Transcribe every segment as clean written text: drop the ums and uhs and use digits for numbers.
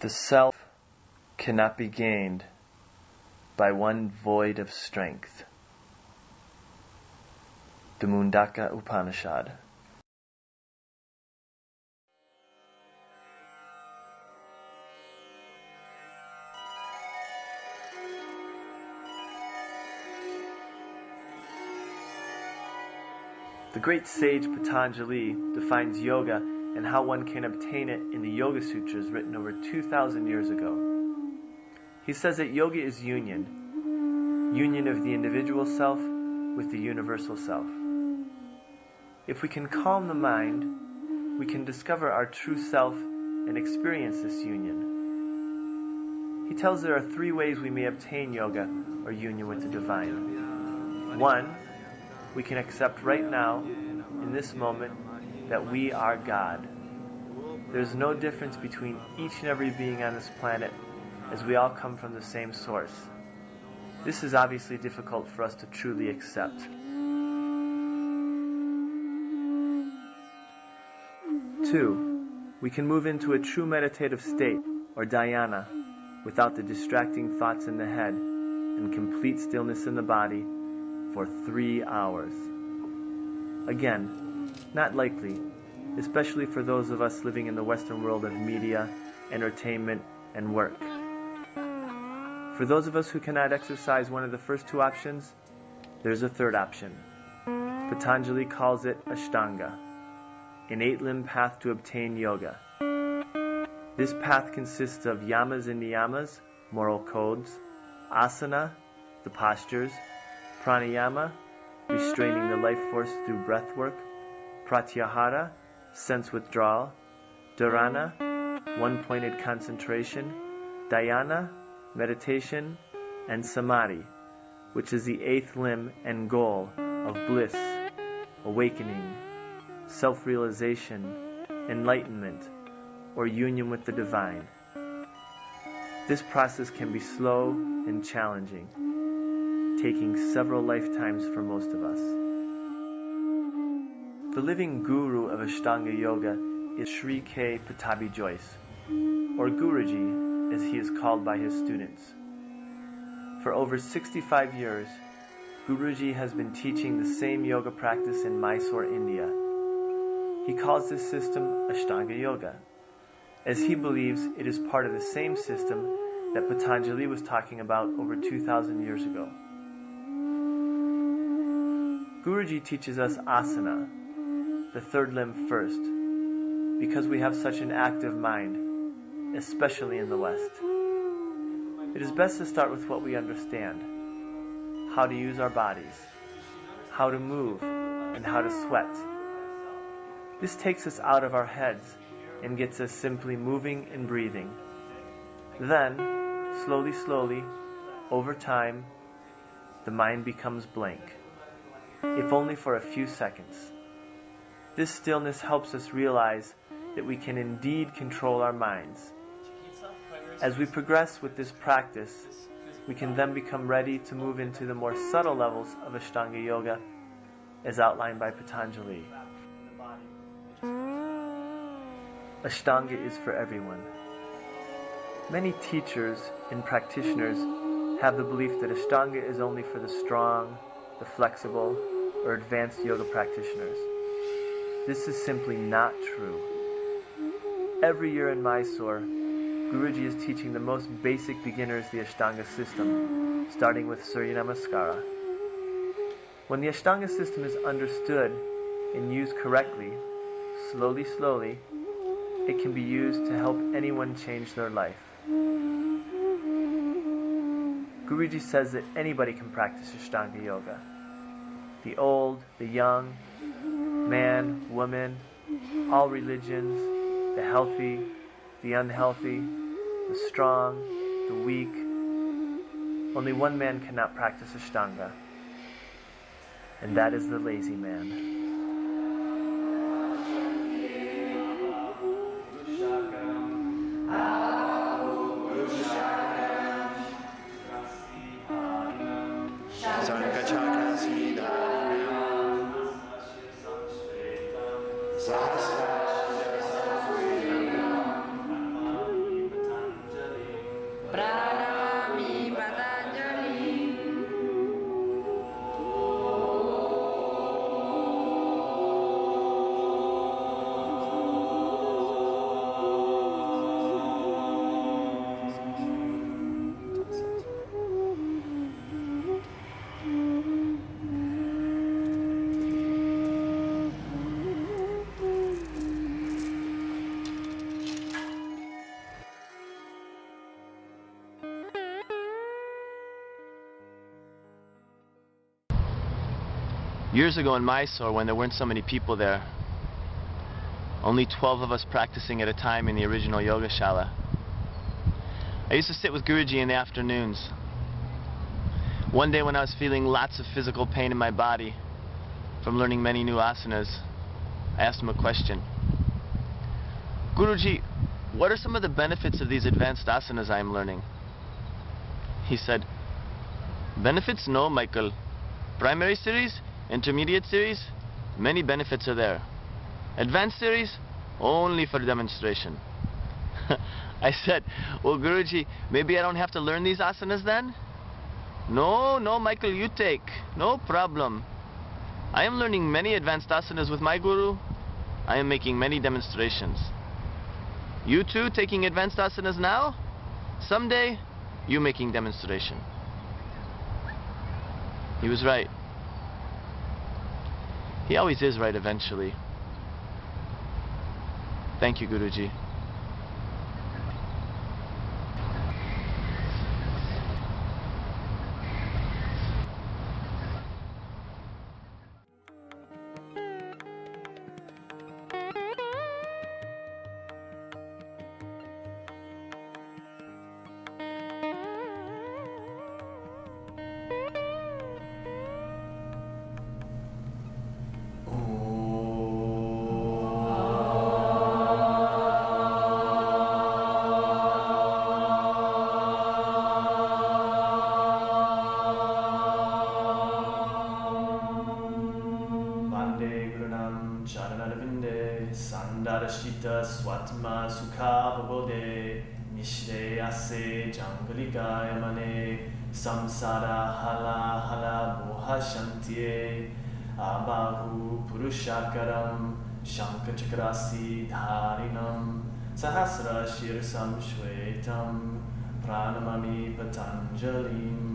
The self cannot be gained by one void of strength. The Mundaka Upanishad. The great sage Patanjali defines yoga and how one can obtain it in the Yoga Sutras written over 2,000 years ago. He says that yoga is union of the individual self with the universal self. If we can calm the mind, we can discover our true self and experience this union. He tells there are 3 ways we may obtain yoga or union with the divine. 1, we can accept right now, in this moment, that we are God. There's no difference between each and every being on this planet, as we all come from the same source. This is obviously difficult for us to truly accept. 2, we can move into a true meditative state, or dhyana, without the distracting thoughts in the head, and complete stillness in the body, for 3 hours. Again, not likely, especially for those of us living in the Western world of media, entertainment, and work. For those of us who cannot exercise one of the first 2 options, there's a 3rd option. Patanjali calls it Ashtanga, an 8-limb path to obtain yoga. This path consists of yamas and niyamas, moral codes, asana, the postures, pranayama, restraining the life force through breath work, pratyahara, sense withdrawal, dharana, one-pointed concentration, dhyana, meditation, and samadhi, which is the 8th limb and goal of bliss, awakening, self-realization, enlightenment, or union with the divine. This process can be slow and challenging, taking several lifetimes for most of us. The living guru of Ashtanga Yoga is Sri K. Patabi Joyce, or Guruji as he is called by his students. For over 65 years, Guruji has been teaching the same yoga practice in Mysore, India. He calls this system Ashtanga Yoga, as he believes it is part of the same system that Patanjali was talking about over 2,000 years ago. Guruji teaches us asana, the 3rd limb first, because we have such an active mind, especially in the West. It is best to start with what we understand, how to use our bodies, how to move, and how to sweat. This takes us out of our heads and gets us simply moving and breathing. Then, slowly, over time, the mind becomes blank, if only for a few seconds. This stillness helps us realize that we can indeed control our minds. As we progress with this practice, we can then become ready to move into the more subtle levels of Ashtanga Yoga, as outlined by Patanjali. Ashtanga is for everyone. Many teachers and practitioners have the belief that Ashtanga is only for the strong, the flexible, or advanced yoga practitioners. This is simply not true. Every year in Mysore, Guruji is teaching the most basic beginners the Ashtanga system, starting with Surya Namaskara. When the Ashtanga system is understood and used correctly, slowly, it can be used to help anyone change their life. Guruji says that anybody can practice Ashtanga Yoga. The old, the young, man, woman, all religions, the healthy, the unhealthy, the strong, the weak. Only one man cannot practice Ashtanga, and that is the lazy man. Years ago in Mysore, when there weren't so many people there, only 12 of us practicing at a time in the original yogashala, I used to sit with Guruji in the afternoons. One day when I was feeling lots of physical pain in my body from learning many new asanas, I asked him a question. Guruji, what are some of the benefits of these advanced asanas I am learning? He said, benefits? No, Michael. Primary series, intermediate series, many benefits are there. Advanced series, only for demonstration. I said, well, Guruji, maybe I don't have to learn these asanas then? No, Michael, you take. No problem. I am learning many advanced asanas with my Guru. I am making many demonstrations. You too taking advanced asanas now? Someday, you making demonstration. He was right. He always is right eventually. Thank you, Guruji. Shita swatma sukhavabode nishde ase jangalika yamane samsara hala hala mohashantie abahu purushakaram shankachakrasi dharinam sahasra shirsam shvetam pranamami patanjalim.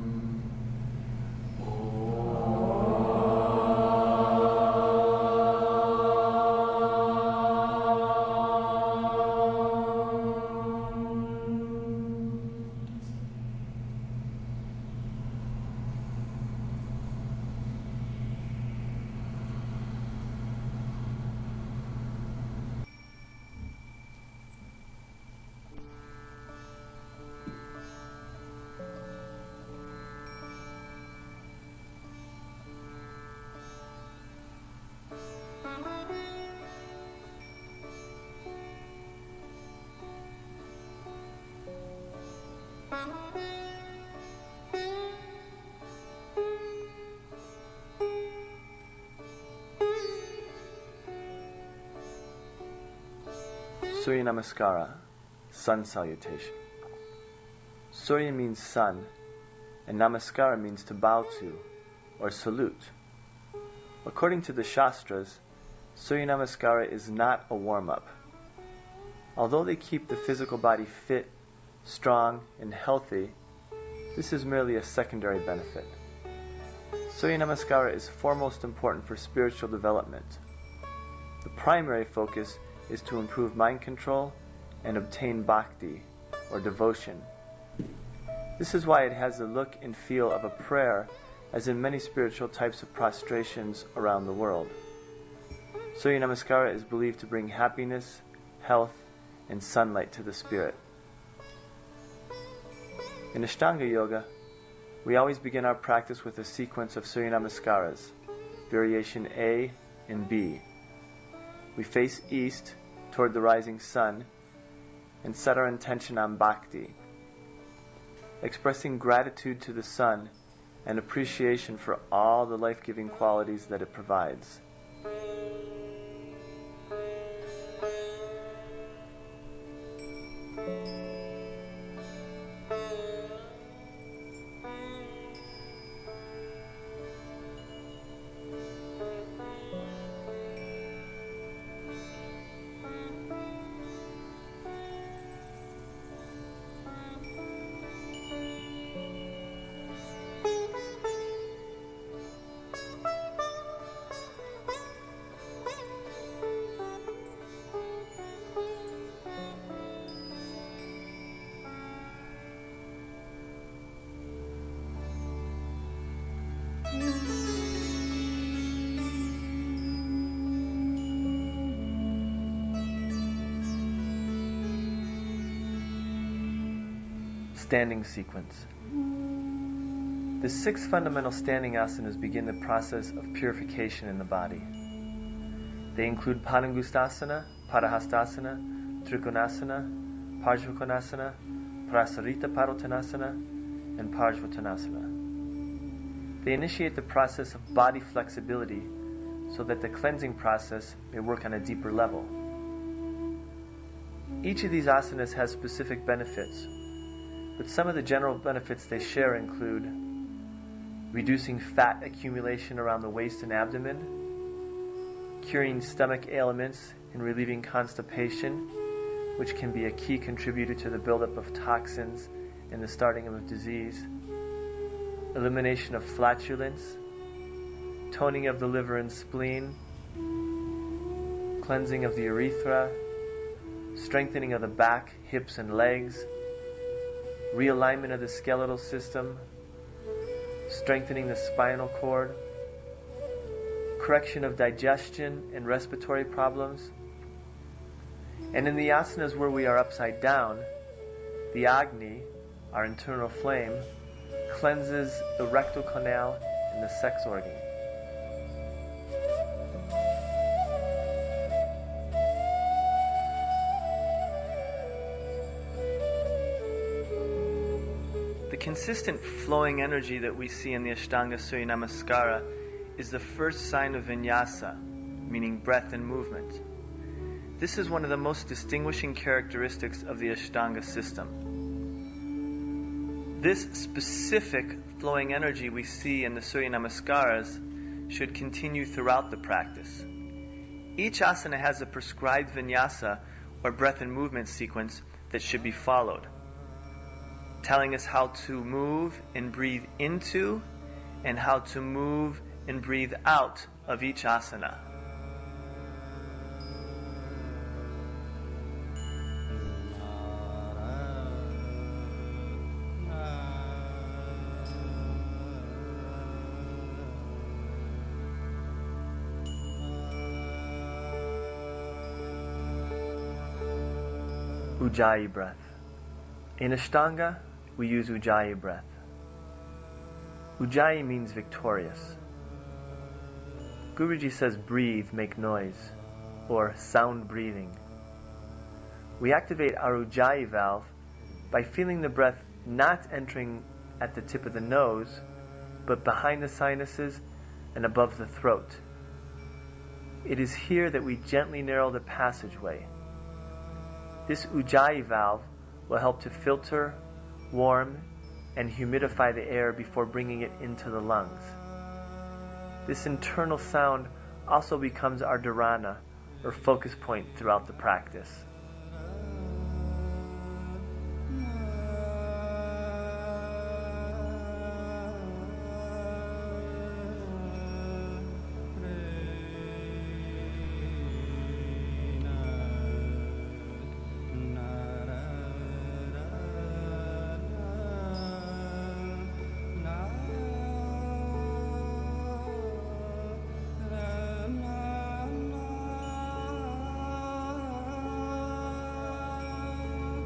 Surya Namaskara, sun salutation. Surya means sun, and Namaskara means to bow to, or salute. According to the Shastras, Surya Namaskara is not a warm-up. Although they keep the physical body fit, strong, and healthy, this is merely a secondary benefit. Surya Namaskara is foremost important for spiritual development. The primary focus is to improve mind control and obtain bhakti, or devotion. This is why it has the look and feel of a prayer, as in many spiritual types of prostrations around the world. Surya Namaskara is believed to bring happiness, health, and sunlight to the spirit. In Ashtanga Yoga, we always begin our practice with a sequence of Surya Namaskaras, variation A and B. We face east toward the rising sun and set our intention on bhakti, expressing gratitude to the sun and appreciation for all the life-giving qualities that it provides. standing sequence. The 6 fundamental standing asanas begin the process of purification in the body. They include Padangustasana, Padahastasana, Trikonasana, Parsvakonasana, Parivrita Parsvakonasana, and Parsvakonasana. They initiate the process of body flexibility so that the cleansing process may work on a deeper level. Each of these asanas has specific benefits, but some of the general benefits they share include reducing fat accumulation around the waist and abdomen, curing stomach ailments and relieving constipation, which can be a key contributor to the buildup of toxins and the starting of a disease, elimination of flatulence, toning of the liver and spleen, cleansing of the urethra, strengthening of the back, hips, and legs, realignment of the skeletal system, strengthening the spinal cord, correction of digestion and respiratory problems. And in the asanas where we are upside down, the Agni, our internal flame, cleanses the rectal canal and the sex organ. The consistent flowing energy that we see in the Ashtanga Surya Namaskara is the first sign of vinyasa, meaning breath and movement. This is one of the most distinguishing characteristics of the Ashtanga system. This specific flowing energy we see in the Surya Namaskaras should continue throughout the practice. Each asana has a prescribed vinyasa or breath and movement sequence that should be followed, telling us how to move and breathe into and how to move and breathe out of each asana. Ujjayi breath. In Ashtanga, we use Ujjayi breath. Ujjayi means victorious. Guruji says breathe, make noise, or sound breathing. We activate our Ujjayi valve by feeling the breath not entering at the tip of the nose, but behind the sinuses and above the throat. It is here that we gently narrow the passageway. This Ujjayi valve will help to filter, warm, and humidify the air before bringing it into the lungs. This internal sound also becomes our dharana, or focus point throughout the practice.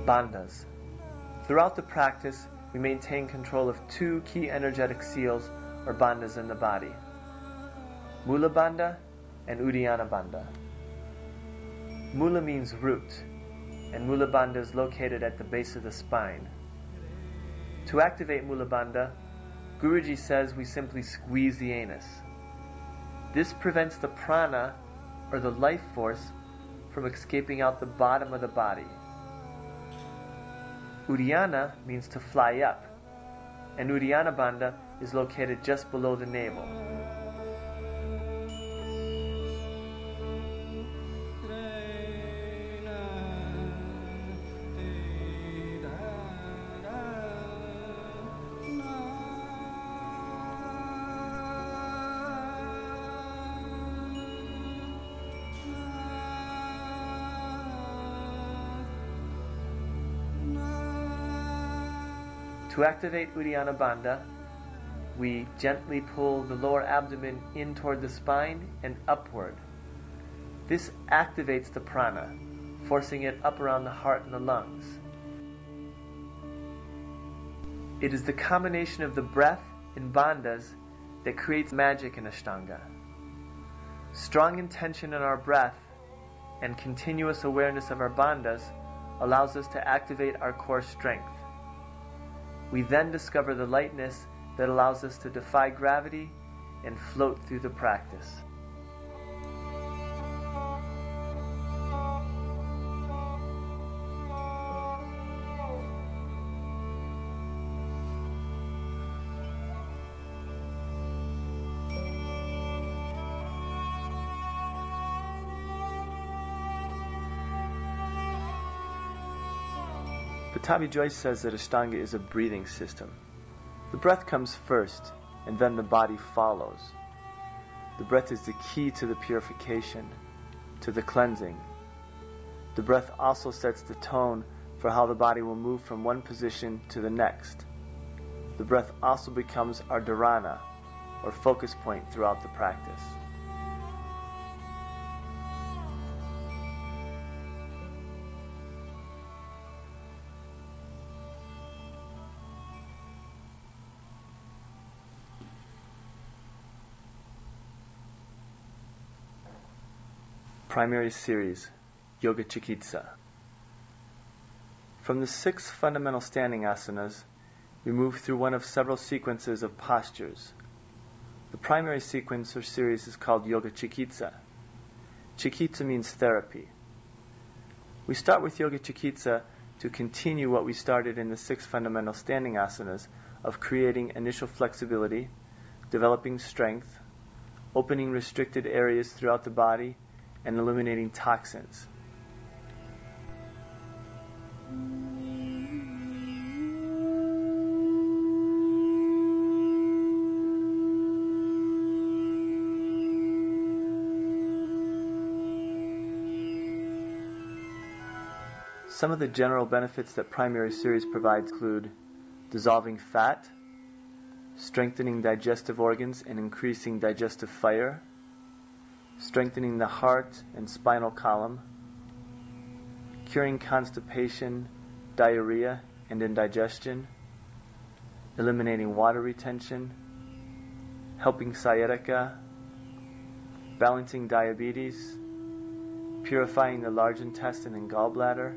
Bandhas. Throughout the practice, we maintain control of 2 key energetic seals or bandhas in the body: Mula Bandha and Uddiyana Bandha. Mula means root, and Mula Bandha is located at the base of the spine. To activate Mula Bandha, Guruji says we simply squeeze the anus. This prevents the prana, or the life force, from escaping out the bottom of the body. Uddiyana means to fly up, and Uddiyana Bandha is located just below the navel. To activate Uddiyana Bandha, we gently pull the lower abdomen in toward the spine and upward. This activates the prana, forcing it up around the heart and the lungs. It is the combination of the breath and bandhas that creates magic in Ashtanga. Strong intention in our breath and continuous awareness of our bandhas allows us to activate our core strength. We then discover the lightness that allows us to defy gravity and float through the practice. Pattabhi Jois says that Ashtanga is a breathing system. The breath comes first, and then the body follows. The breath is the key to the purification, to the cleansing. The breath also sets the tone for how the body will move from one position to the next. The breath also becomes our dharana, or focus point throughout the practice. Primary series, Yoga Chikitsa. From the 6 fundamental standing asanas, we move through one of several sequences of postures. The primary sequence or series is called Yoga Chikitsa. Chikitsa means therapy. We start with Yoga Chikitsa to continue what we started in the 6 fundamental standing asanas of creating initial flexibility, developing strength, opening restricted areas throughout the body, and eliminating toxins. Some of the general benefits that primary series provides include dissolving fat, strengthening digestive organs and increasing digestive fire, strengthening the heart and spinal column, curing constipation, diarrhea, and indigestion, eliminating water retention, helping sciatica, balancing diabetes, purifying the large intestine and gallbladder,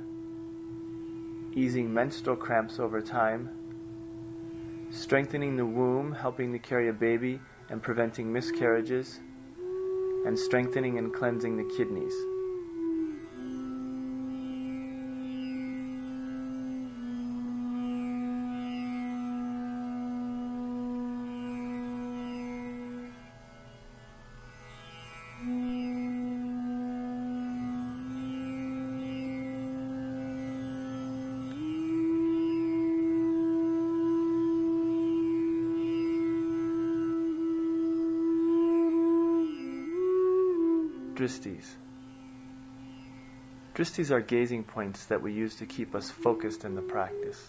easing menstrual cramps over time, strengthening the womb, helping to carry a baby and preventing miscarriages, and strengthening and cleansing the kidneys. Dristis. Dristis are gazing points that we use to keep us focused in the practice.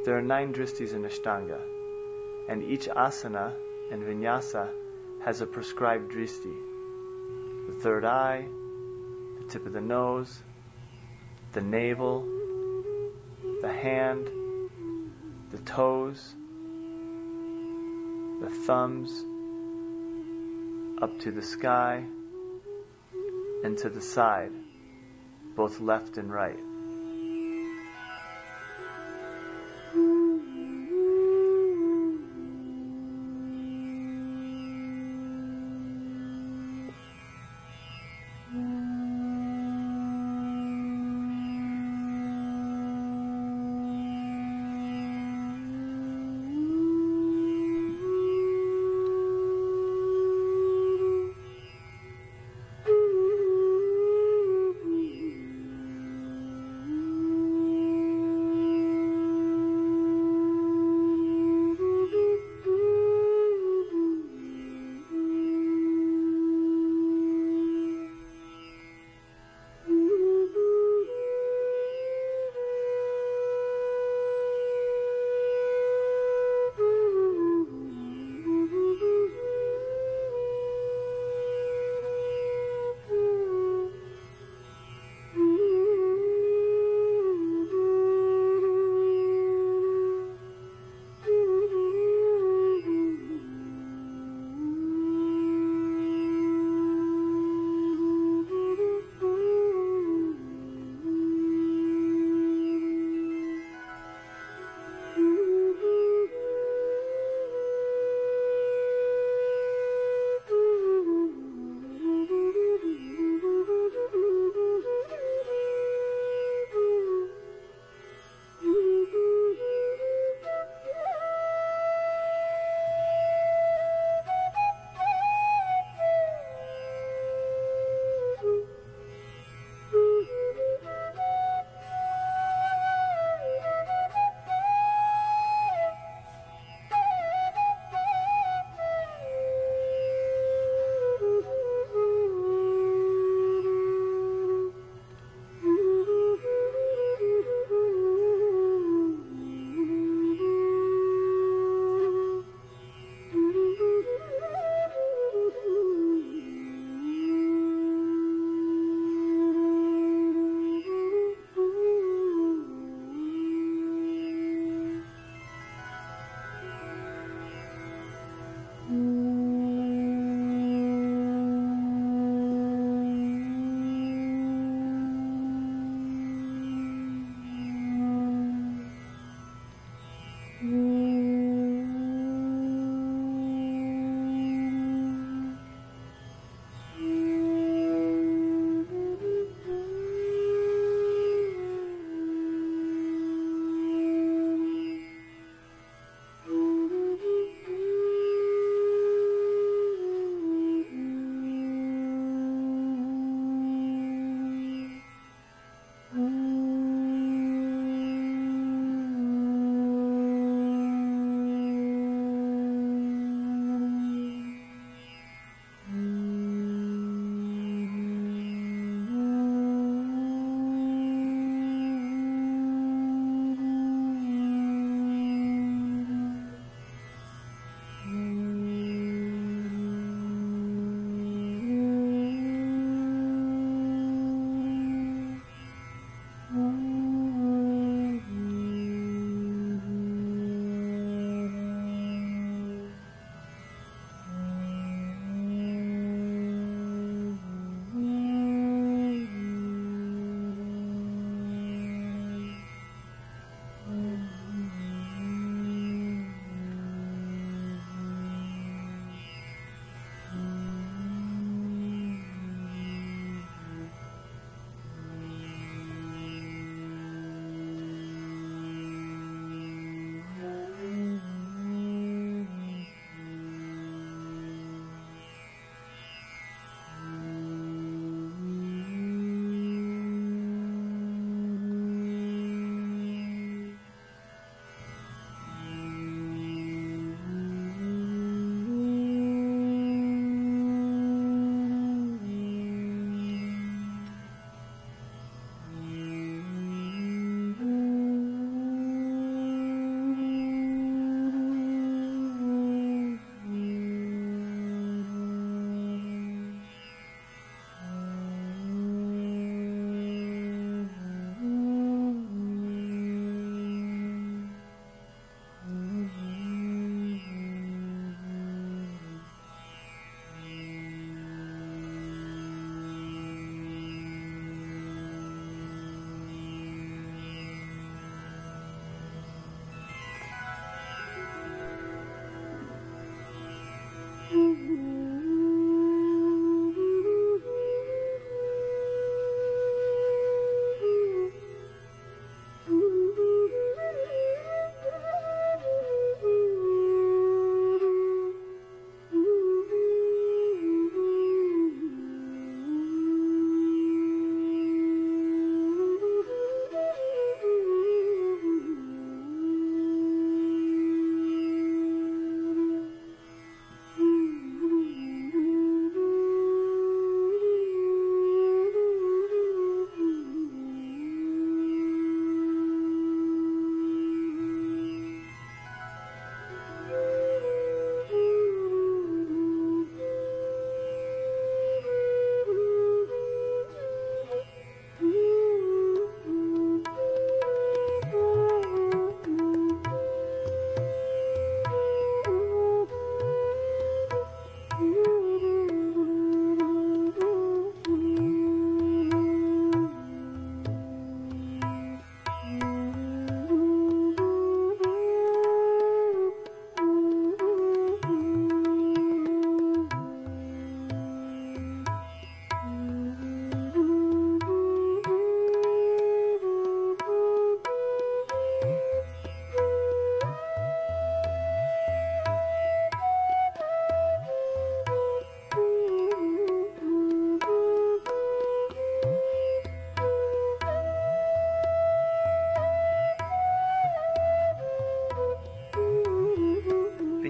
There are 9 dristis in Ashtanga, and each asana and vinyasa has a prescribed dristi. The third eye, the tip of the nose, the navel, the hand, the toes, the thumbs, up to the sky, and to the side, both left and right.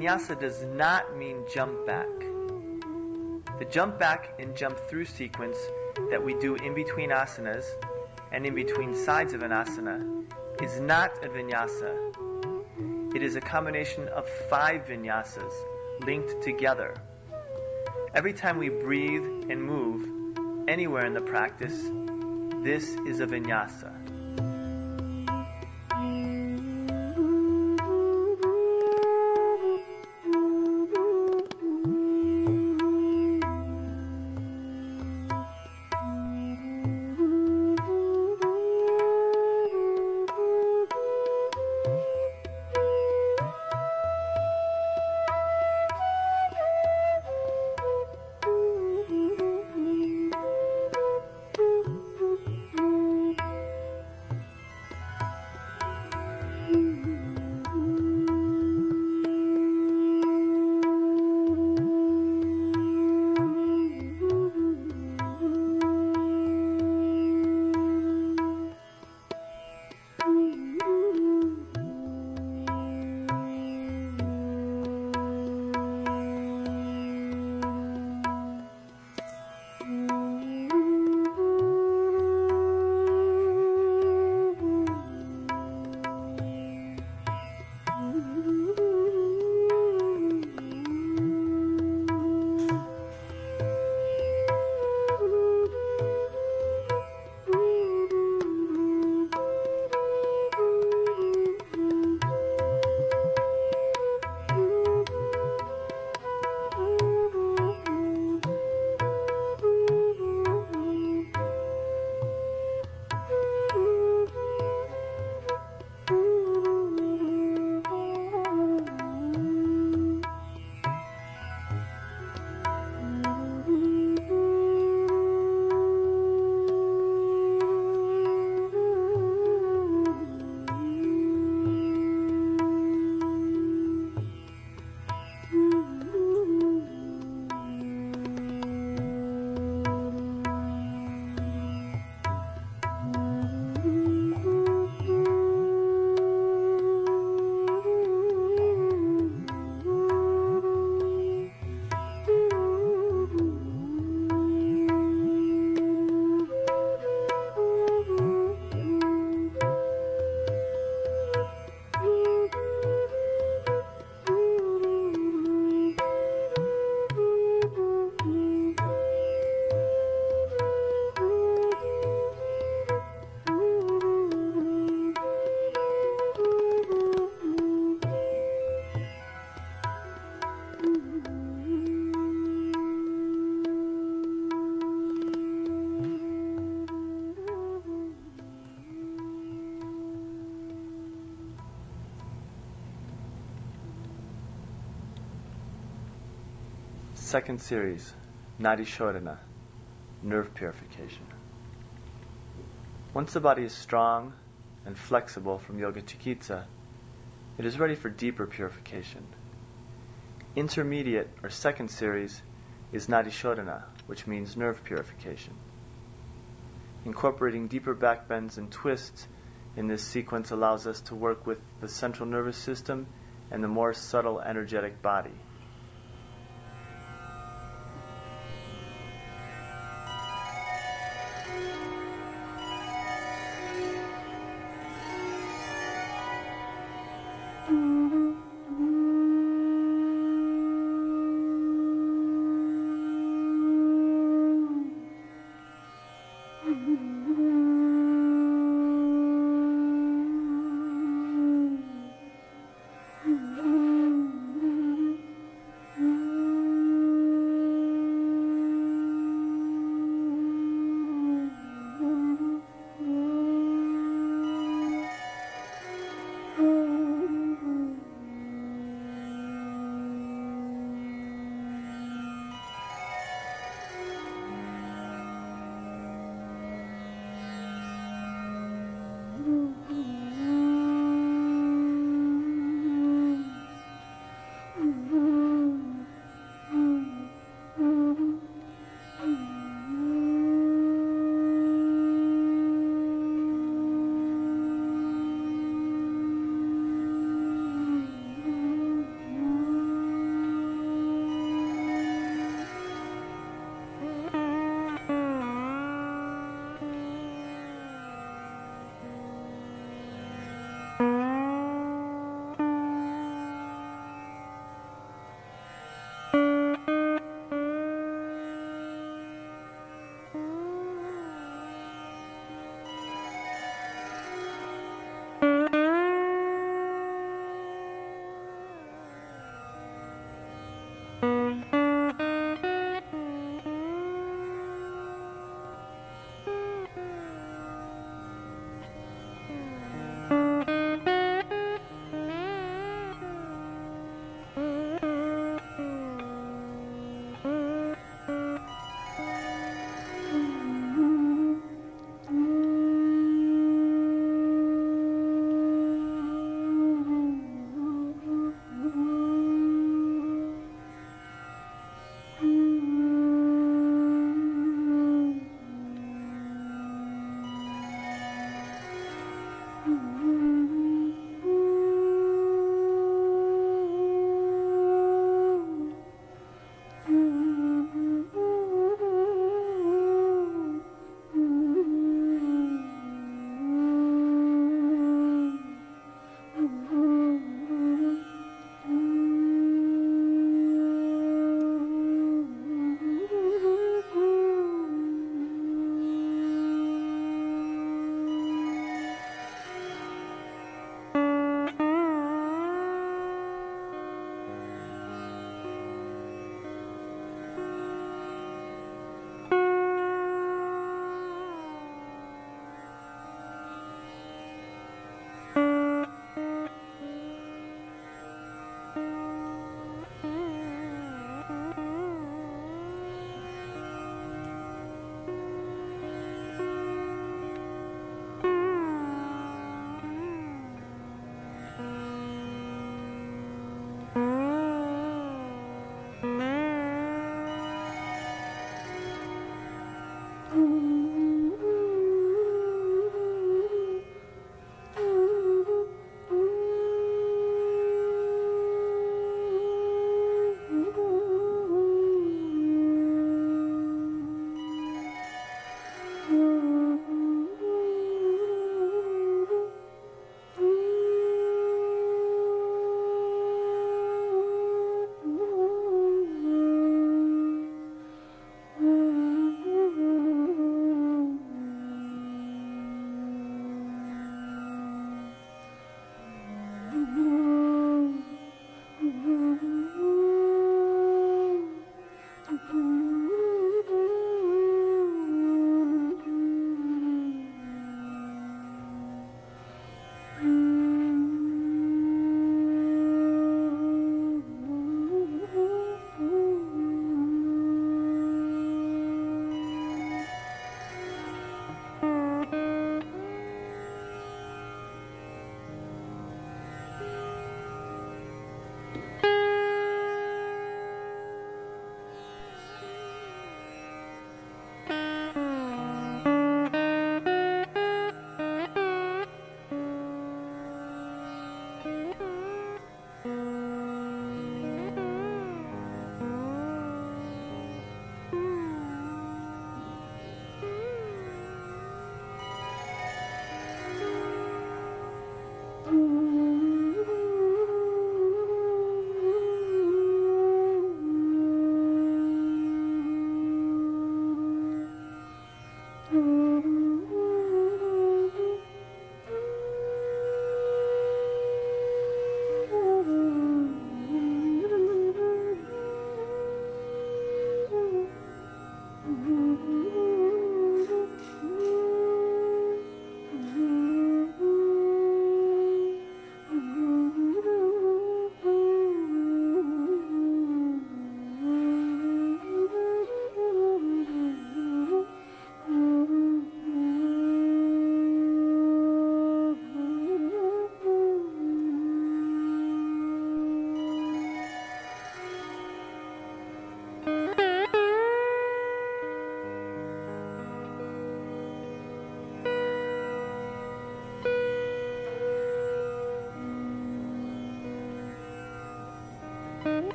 vinyasa does not mean jump back. The jump back and jump through sequence that we do in between asanas and in between sides of an asana is not a vinyasa. It is a combination of 5 vinyasas linked together. Every time we breathe and move anywhere in the practice, this is a vinyasa. Second series, Nadi Shodhana, nerve purification. Once the body is strong and flexible from Yoga Chikitsa, it is ready for deeper purification. Intermediate or second series is Nadi Shodhana, which means nerve purification. Incorporating deeper back bends and twists in this sequence allows us to work with the central nervous system and the more subtle energetic body.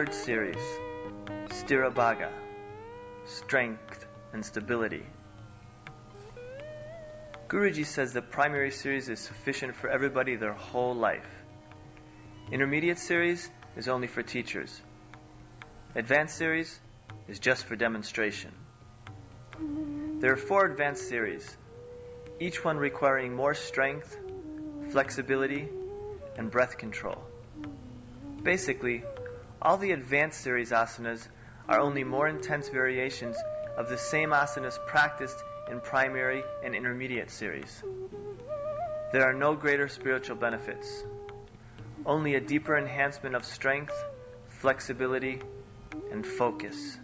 third series, Sthirabhaga, strength and stability. Guruji says the primary series is sufficient for everybody their whole life. Intermediate series is only for teachers. Advanced series is just for demonstration. There are 4 advanced series, each one requiring more strength, flexibility, and breath control. Basically, all the advanced series asanas are only more intense variations of the same asanas practiced in primary and intermediate series. There are no greater spiritual benefits, only a deeper enhancement of strength, flexibility, and focus.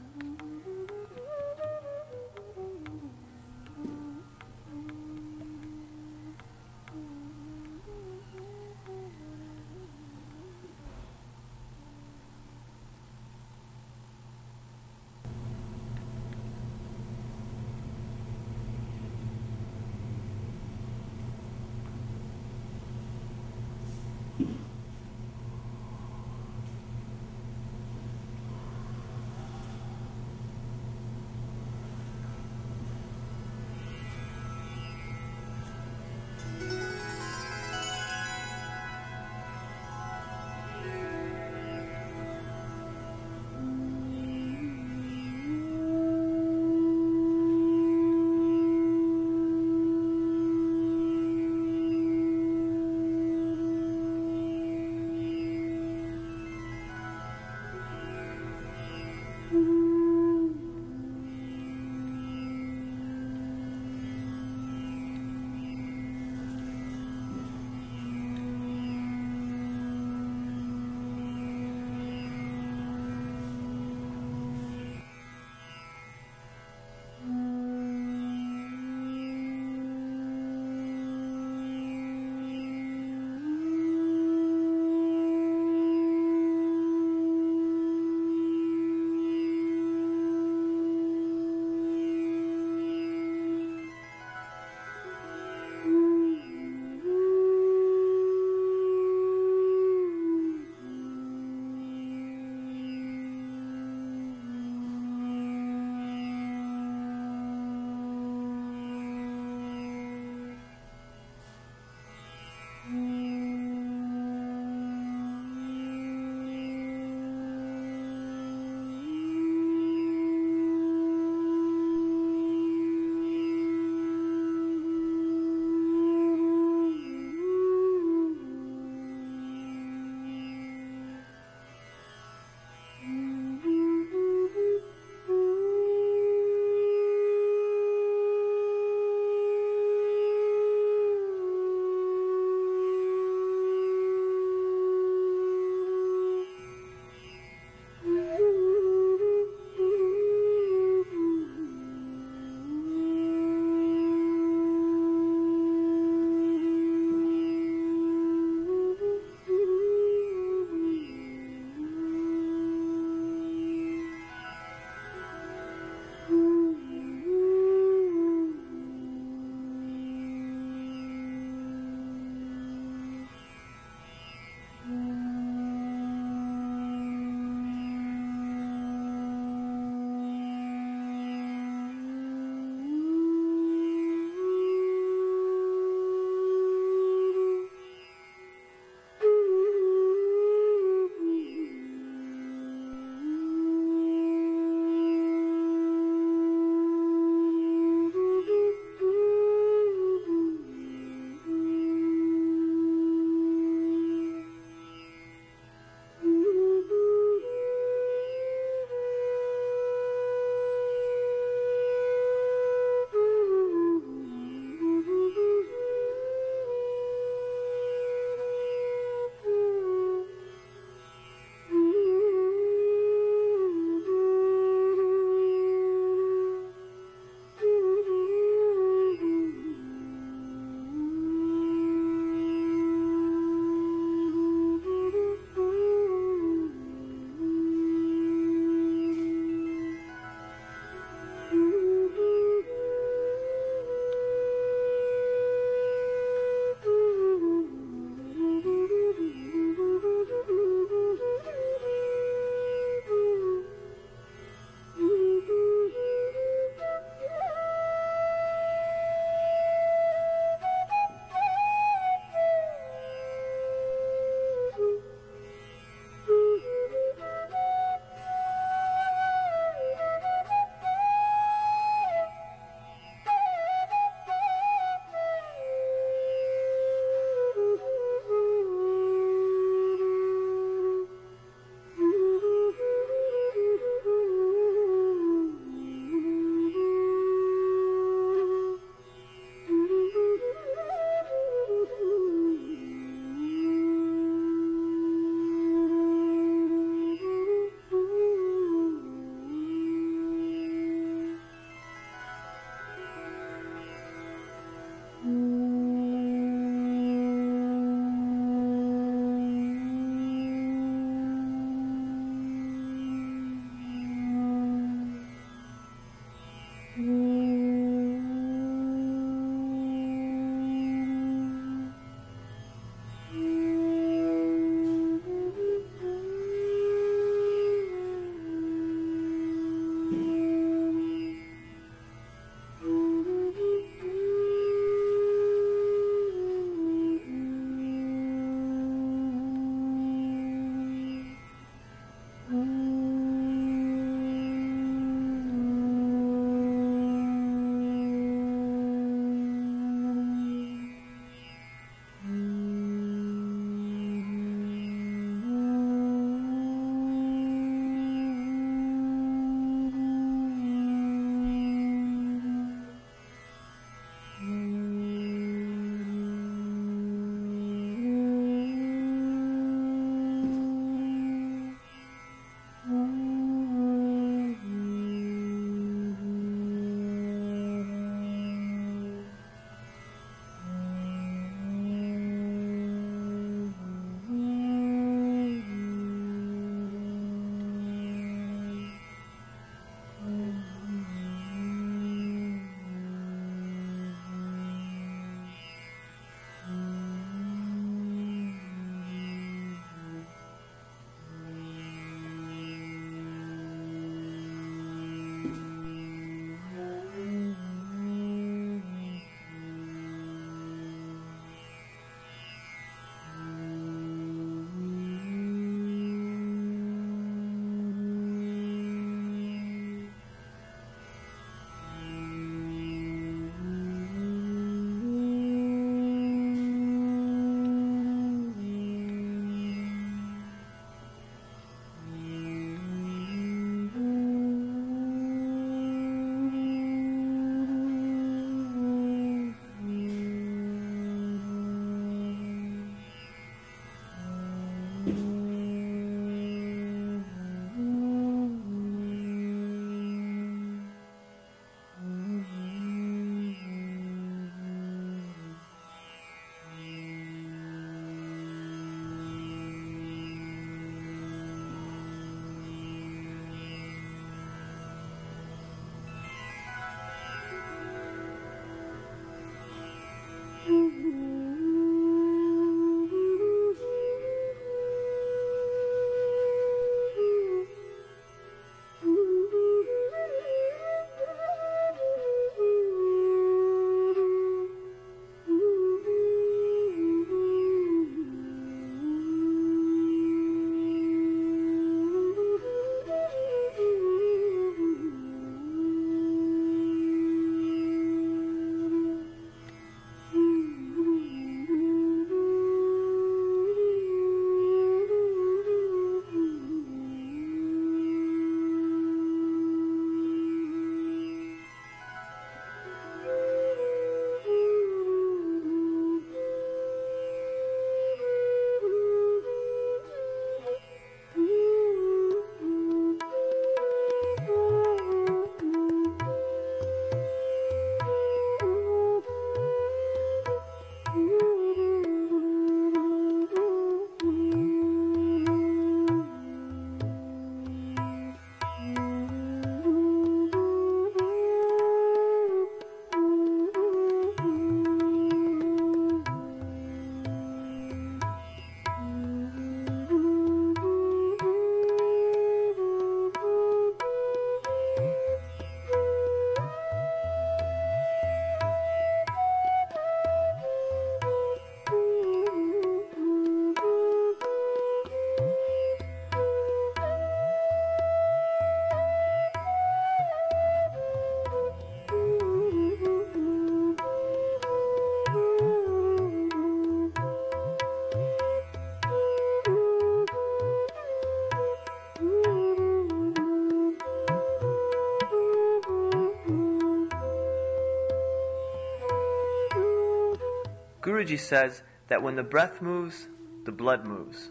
Guruji says that when the breath moves, the blood moves.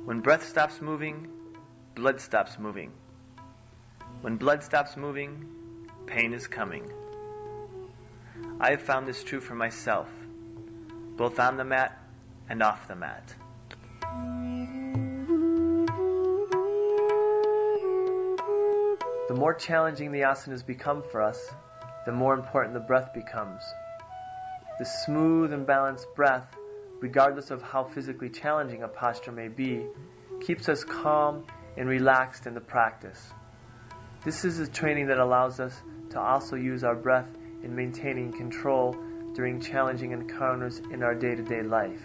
When breath stops moving, blood stops moving. When blood stops moving, pain is coming. I have found this true for myself, both on the mat and off the mat. The more challenging the asanas become for us, the more important the breath becomes. The smooth and balanced breath, regardless of how physically challenging a posture may be, keeps us calm and relaxed in the practice. This is a training that allows us to also use our breath in maintaining control during challenging encounters in our day-to-day life.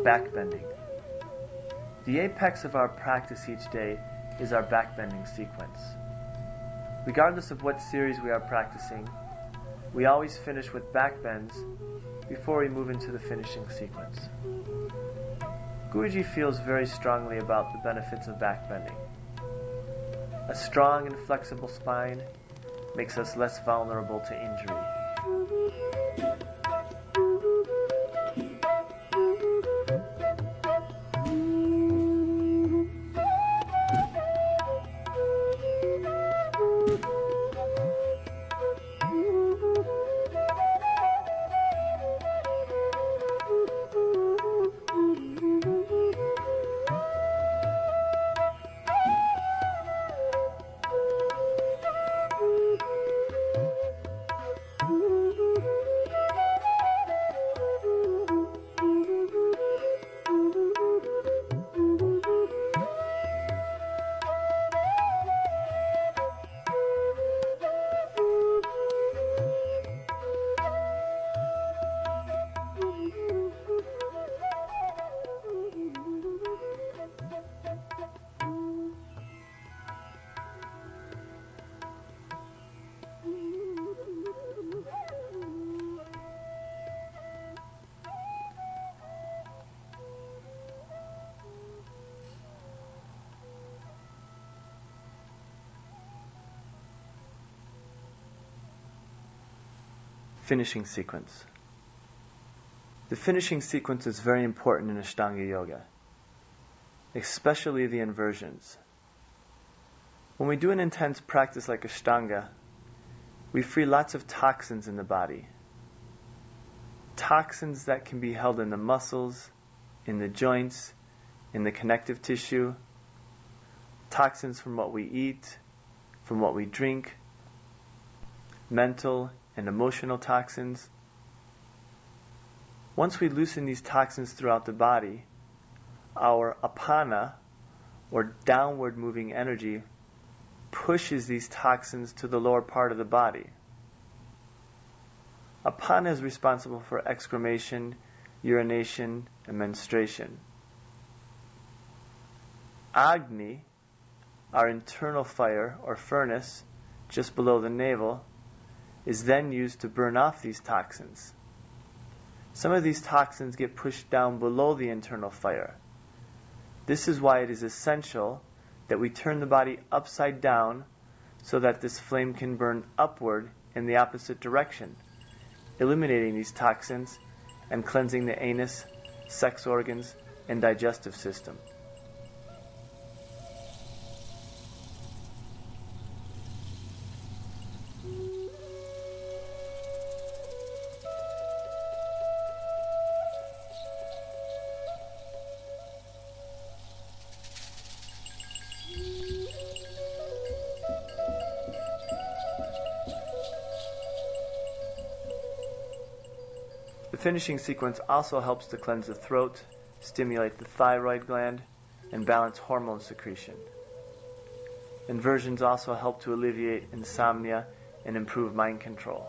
Back bending. The apex of our practice each day is our back bending sequence. Regardless of what series we are practicing, we always finish with back bends before we move into the finishing sequence. Guruji feels very strongly about the benefits of back bending. A strong and flexible spine makes us less vulnerable to injury. Finishing sequence. The finishing sequence is very important in Ashtanga Yoga, especially the inversions. When we do an intense practice like Ashtanga, we free lots of toxins in the body. Toxins that can be held in the muscles, in the joints, in the connective tissue, toxins from what we eat, from what we drink, mental and emotional toxins. Once we loosen these toxins throughout the body, our apana, or downward moving energy, pushes these toxins to the lower part of the body. Apana is responsible for excremation, urination, and menstruation. Agni, our internal fire or furnace, just below the navel, is then used to burn off these toxins. Some of these toxins get pushed down below the internal fire. This is why it is essential that we turn the body upside down so that this flame can burn upward in the opposite direction, eliminating these toxins and cleansing the anus, sex organs, and digestive system. The finishing sequence also helps to cleanse the throat, stimulate the thyroid gland, and balance hormone secretion. Inversions also help to alleviate insomnia and improve mind control.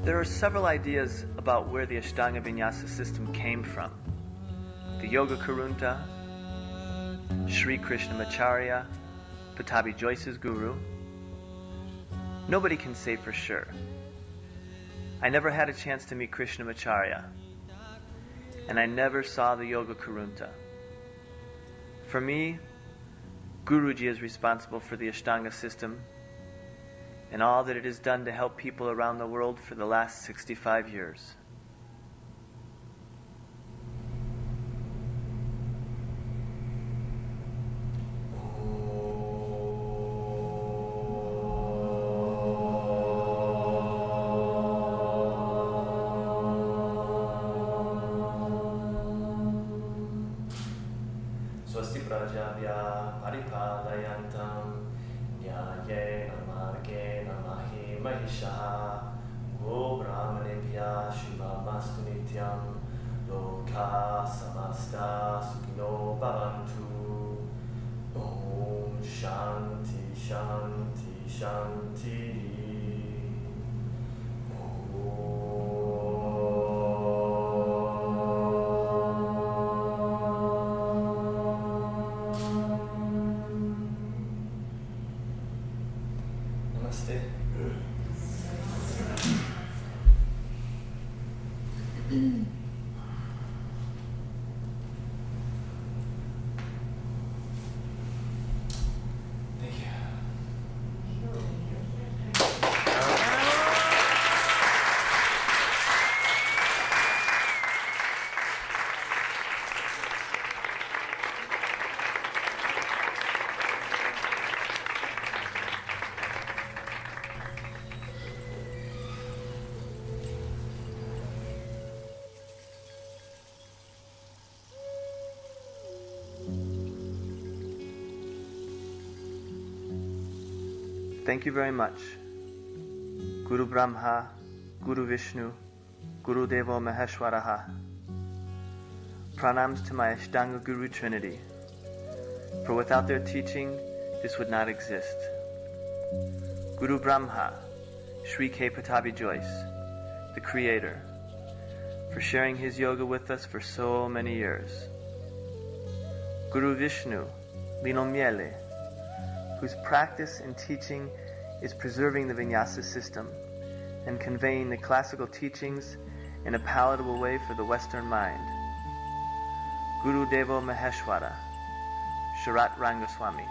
There are several ideas about where the Ashtanga Vinyasa system came from. The Yoga Karunta, Sri Krishnamacharya, Pattabhi Joyce's guru. Nobody can say for sure. I never had a chance to meet Krishnamacharya, and I never saw the Yoga Karunta. For me, Guruji is responsible for the Ashtanga system and all that it has done to help people around the world for the last 65 years. Swasti prajabhya paripalayantam nyayena margena mahi mahishaha go brahmanebhya shubhamastu nityam loka samasta sukhino bhavantu. Om Shanti Shanti Shanti. Namaste. Thank you. Thank you very much. Guru Brahma, Guru Vishnu, Guru Devo Maheshwaraha. Pranams to my Ashtanga Guru Trinity. For without their teaching, this would not exist. Guru Brahma, Sri K. Pattabhi Joyce, the Creator, for sharing his yoga with us for so many years. Guru Vishnu, Lino Miele, whose practice and teaching is preserving the Vinyasa system and conveying the classical teachings in a palatable way for the Western mind. Guru Devo Maheshwara, Sharat Rangaswamy,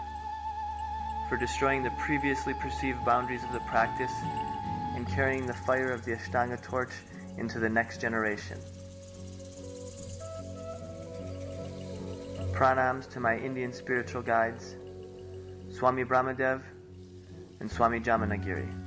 for destroying the previously perceived boundaries of the practice and carrying the fire of the Ashtanga torch into the next generation. Pranams to my Indian spiritual guides, Swami Brahmadev and Swami Jamanagiri.